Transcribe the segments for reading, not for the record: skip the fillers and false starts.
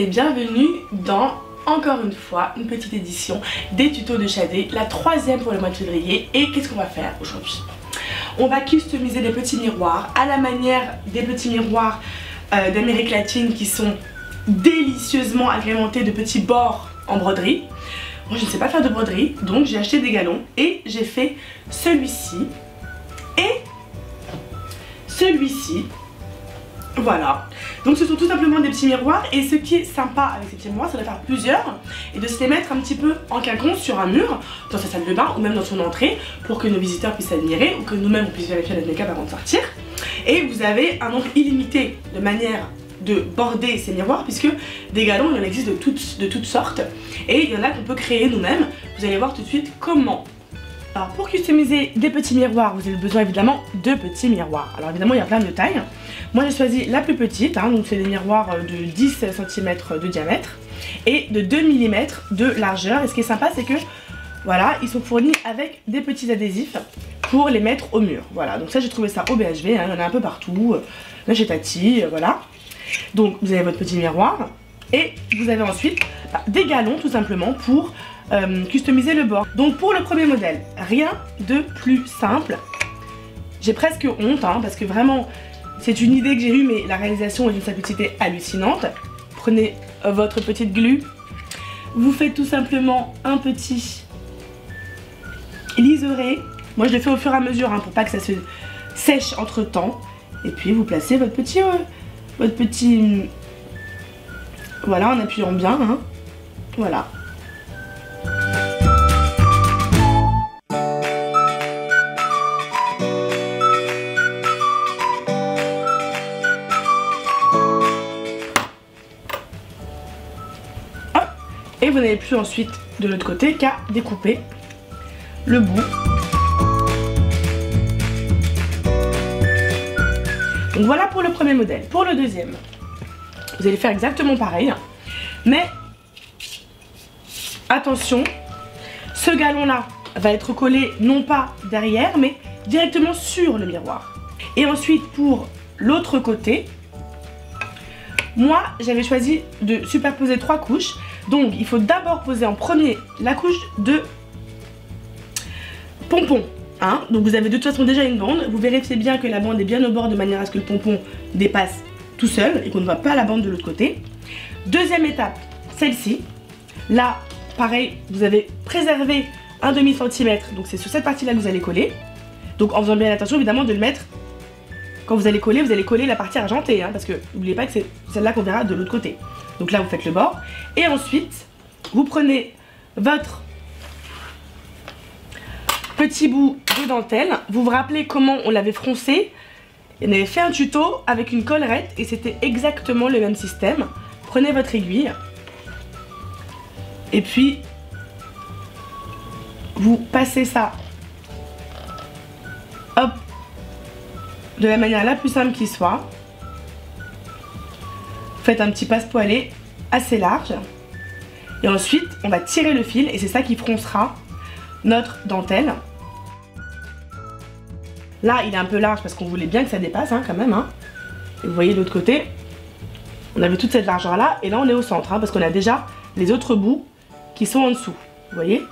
et bienvenue dans, encore une fois, une petite édition des tutos de Shadé, la troisième pour le mois de février. Et qu'est-ce qu'on va faire aujourd'hui? On va customiser des petits miroirs à la manière des petits miroirs d'Amérique latine qui sont délicieusement agrémentés de petits bords en broderie. Moi je ne sais pas faire de broderie, donc j'ai acheté des galons et j'ai fait celui-ci et celui-ci. Voilà, donc ce sont tout simplement des petits miroirs et ce qui est sympa avec ces petits miroirs c'est de faire plusieurs et de se les mettre un petit peu en quinconce sur un mur, dans sa salle de bain ou même dans son entrée pour que nos visiteurs puissent admirer ou que nous-mêmes on puisse vérifier notre make-up avant de sortir. Et vous avez un nombre illimité de manières de border ces miroirs puisque des galons il en existe de toutes sortes et il y en a qu'on peut créer nous-mêmes. Vous allez voir tout de suite comment. Alors pour customiser des petits miroirs, vous avez besoin évidemment de petits miroirs. Alors évidemment il y a plein de tailles. Moi j'ai choisi la plus petite, donc c'est des miroirs de 10 cm de diamètre et de 2 mm de largeur. Et ce qui est sympa c'est que voilà, ils sont fournis avec des petits adhésifs pour les mettre au mur. Voilà, donc ça j'ai trouvé ça au BHV, il y en a un peu partout, là chez Tati, voilà. Donc vous avez votre petit miroir et vous avez ensuite des galons tout simplement pour customiser le bord. Donc pour le premier modèle, rien de plus simple. J'ai presque honte parce que vraiment c'est une idée que j'ai eue mais la réalisation est d'une simplicité hallucinante. Prenez votre petite glu, vous faites tout simplement un petit liseré. Moi je le fais au fur et à mesure pour pas que ça se sèche entre temps. Et puis vous placez votre petit voilà, en appuyant bien voilà. Et vous n'avez plus ensuite de l'autre côté qu'à découper le bout. Donc voilà pour le premier modèle. Pour le deuxième, vous allez faire exactement pareil. Mais attention, ce galon là va être collé non pas derrière mais directement sur le miroir. Et ensuite pour l'autre côté, moi j'avais choisi de superposer 3 couches. Donc il faut d'abord poser en premier la couche de pompon. Donc vous avez de toute façon déjà une bande. Vous vérifiez bien que la bande est bien au bord de manière à ce que le pompon dépasse tout seul et qu'on ne voit pas la bande de l'autre côté. Deuxième étape, celle-ci. Là, pareil, vous avez préservé un demi centimètre. Donc c'est sur cette partie-là que vous allez coller. Donc en faisant bien attention évidemment de le mettre. Quand vous allez coller la partie argentée. Parce que n'oubliez pas que c'est celle-là qu'on verra de l'autre côté. Donc là vous faites le bord et ensuite vous prenez votre petit bout de dentelle. Vous vous rappelez comment on l'avait froncé? On avait fait un tuto avec une collerette et c'était exactement le même système. Prenez votre aiguille et puis vous passez ça hop de la manière la plus simple qui soit. Faites un petit passe-poilé assez large et ensuite on va tirer le fil et c'est ça qui froncera notre dentelle. Là il est un peu large parce qu'on voulait bien que ça dépasse quand même Et vous voyez de l'autre côté on avait toute cette largeur là et là on est au centre parce qu'on a déjà les autres bouts qui sont en dessous. Vous voyez,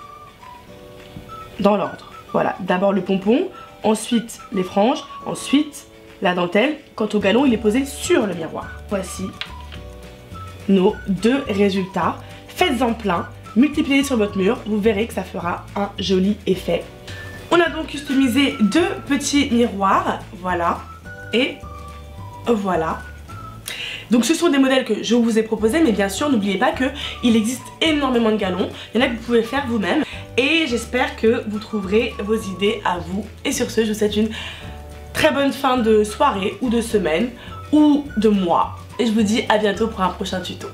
dans l'ordre. Voilà, d'abord le pompon, ensuite les franges, ensuite la dentelle. Quant au galon il est posé sur le miroir. Voici nos deux résultats. Faites-en plein, multipliez sur votre mur, vous verrez que ça fera un joli effet. On a donc customisé deux petits miroirs, voilà, et voilà. Donc ce sont des modèles que je vous ai proposés, mais bien sûr n'oubliez pas qu'il existe énormément de galons, il y en a que vous pouvez faire vous-même. Et j'espère que vous trouverez vos idées à vous. Et sur ce, je vous souhaite une très bonne fin de soirée ou de semaine ou de mois. Et je vous dis à bientôt pour un prochain tuto.